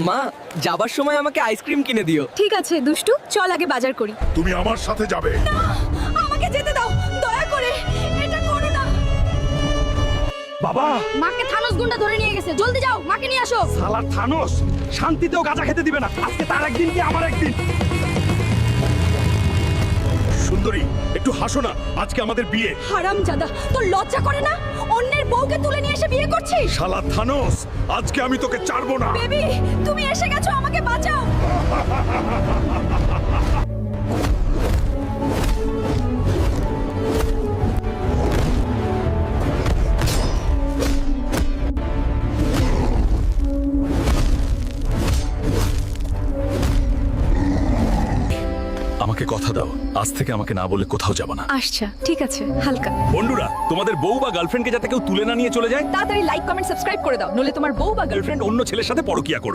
মা, যাবার সময় আমাকে আইসক্রিম কিনে দিও। ঠিক আছে দুষ্টু, চল আগে বাজার করি। তুমি আমার সাথে যাবে। আমাকে যেতে দাও দয়া করে, এটা করো না। বাবা, মাকে থানোস গুন্ডা ধরে নিয়ে গেছে, জলদি যাও মাকে নিয়ে আসো। সালার থানোস শান্তিতেও গাঁজা খেতে দিবে না। আজকে তার একদিন কি আমার একদিন। সুন্দরী, একটু হাসো না, আজকে আমাদের বিয়ে। হারামজাদা, তোর লজ্জা করে না? অন্যের বউকে তুলে নিয়ে এসে বিয়ে করছিস? শালা থানোস, আজকে আমি তোকে ছাড়বো না। বেবি, তুমি এসে গেছো, আমাকে বাঁচাও। আমাকে কথা দাও, আজ থেকে আমাকে না বলে কোথাও যাব না। আচ্ছা ঠিক আছে, হালকা। বন্ধুরা, তোমাদের বউ বা গার্লফ্রেন্ডকে যাতে কেউ তুলে না নিয়ে চলে যায়, তাড়াতাড়ি লাইক কমেন্ট সাবস্ক্রাইব করে দাও, নলে তোমার বউ বা গার্লফ্রেন্ড অন্য ছেলের সাথে পরকিয়া করবে।